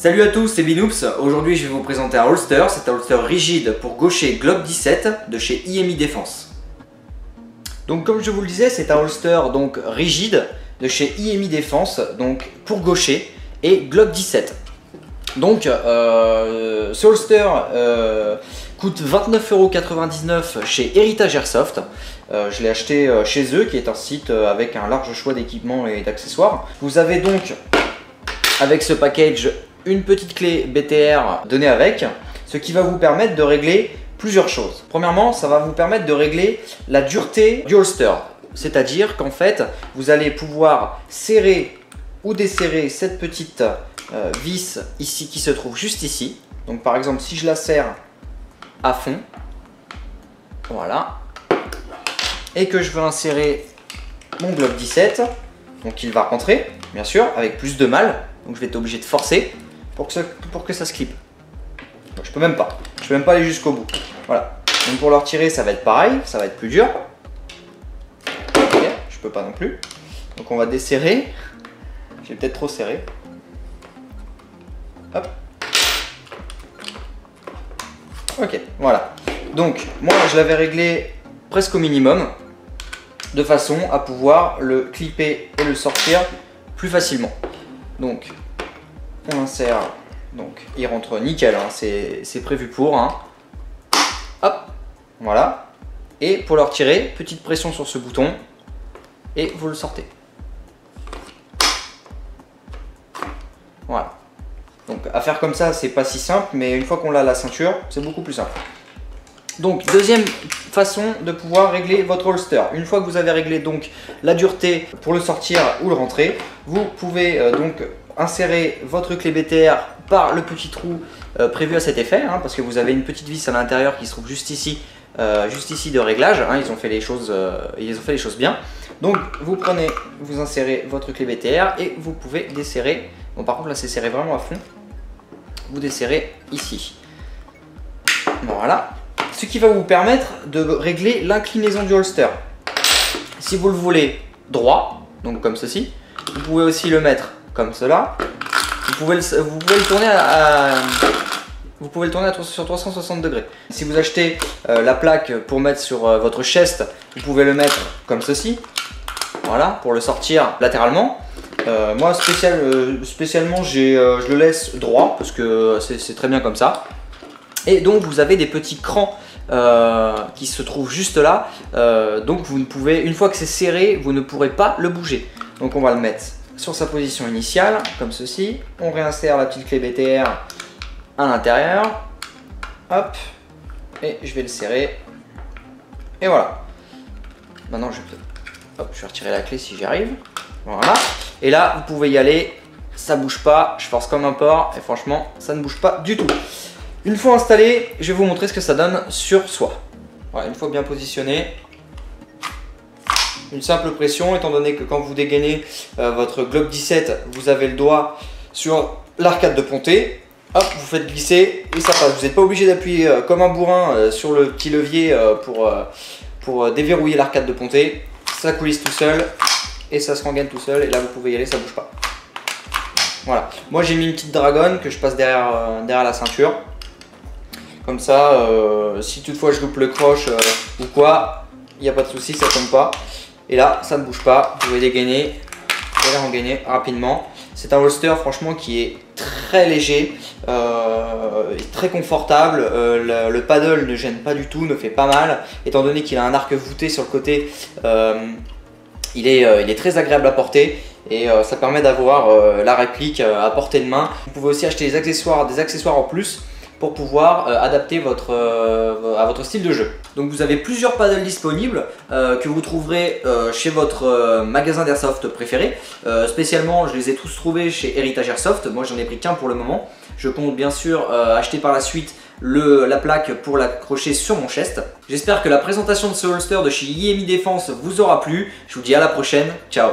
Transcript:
Salut à tous, c'est Binoops. Aujourd'hui je vais vous présenter un holster. C'est un holster rigide pour gaucher Glock 17 de chez IMI Défense. Donc comme je vous le disais, c'est un holster donc rigide de chez IMI Défense, donc pour gaucher et Glock 17. Donc ce holster coûte 29,99 € chez Heritage Airsoft. Je l'ai acheté chez eux, qui est un site avec un large choix d'équipements et d'accessoires. Vous avez donc avec ce package une petite clé BTR donnée avec, ce qui va vous permettre de régler plusieurs choses. Premièrement, ça va vous permettre de régler la dureté du holster. C'est-à-dire qu'en fait, vous allez pouvoir serrer ou desserrer cette petite vis ici qui se trouve juste ici. Donc par exemple, si je la serre à fond, voilà, et que je veux insérer mon Glock 17, donc il va rentrer, bien sûr, avec plus de mal. Donc je vais être obligé de forcer pour que ça se clip. Donc, je peux même pas aller jusqu'au bout. Voilà. Donc pour le retirer, ça va être pareil, ça va être plus dur. Ok, je peux pas non plus. Donc on va desserrer. J'ai peut-être trop serré. Hop. Ok, voilà. Donc moi je l'avais réglé presque au minimum, de façon à pouvoir le clipper et le sortir plus facilement. Donc on insère, donc il rentre nickel, hein, c'est prévu pour. Hein. Hop, voilà. Et pour le retirer, petite pression sur ce bouton et vous le sortez. Voilà. Donc à faire comme ça, c'est pas si simple, mais une fois qu'on l'a à la ceinture, c'est beaucoup plus simple. Donc deuxième façon de pouvoir régler votre holster. Une fois que vous avez réglé donc la dureté pour le sortir ou le rentrer, vous pouvez donc insérer votre clé BTR par le petit trou prévu à cet effet, hein, parce que vous avez une petite vis à l'intérieur qui se trouve juste ici de réglage. Hein, ils ont fait les choses bien. Donc vous prenez, vous insérez votre clé BTR et vous pouvez desserrer. Bon, par contre là c'est serré vraiment à fond. Vous desserrez ici. Voilà. Ce qui va vous permettre de régler l'inclinaison du holster. Si vous le voulez droit, donc comme ceci, vous pouvez aussi le mettre comme cela. Vous pouvez le tourner sur 360 degrés. Si vous achetez la plaque pour mettre sur votre chest, vous pouvez le mettre comme ceci. Voilà, pour le sortir latéralement. Moi spécialement je le laisse droit parce que c'est très bien comme ça. Et donc vous avez des petits crans qui se trouvent juste là. Donc vous ne pouvez, une fois que c'est serré, vous ne pourrez pas le bouger. Donc on va le mettre sur sa position initiale, comme ceci. On réinsère la petite clé BTR à l'intérieur. Hop. Et je vais le serrer. Et voilà. Maintenant je vais retirer la clé si j'y arrive. Voilà. Et là vous pouvez y aller. Ça bouge pas. Je force comme un porc. Et franchement ça ne bouge pas du tout. Une fois installé, je vais vous montrer ce que ça donne sur soi. Voilà, une fois bien positionné, une simple pression, étant donné que quand vous dégainez votre Glock 17, vous avez le doigt sur l'arcade de ponté. Hop, vous faites glisser et ça passe. Vous n'êtes pas obligé d'appuyer comme un bourrin sur le petit levier pour déverrouiller l'arcade de ponté. Ça coulisse tout seul et ça se rengaine tout seul. Et là, vous pouvez y aller, ça ne bouge pas. Voilà. Moi, j'ai mis une petite dragonne que je passe derrière la ceinture. Comme ça, si toutefois je loupe le croche ou quoi, il n'y a pas de souci, ça ne tombe pas. Et là, ça ne bouge pas. Vous pouvez dégainer et rengainer rapidement. C'est un holster franchement qui est très léger, très confortable. Le paddle ne gêne pas du tout, ne fait pas mal. Étant donné qu'il a un arc voûté sur le côté, il est très agréable à porter. Et ça permet d'avoir la réplique à portée de main. Vous pouvez aussi acheter des accessoires en plus pour pouvoir adapter à votre style de jeu. Donc vous avez plusieurs paddles disponibles que vous trouverez chez votre magasin d'airsoft préféré. Spécialement, je les ai tous trouvés chez Heritage Airsoft. Moi, j'en ai pris qu'un pour le moment. Je compte bien sûr acheter par la suite la plaque pour l'accrocher sur mon chest. J'espère que la présentation de ce holster de chez IMI Défense vous aura plu. Je vous dis à la prochaine. Ciao!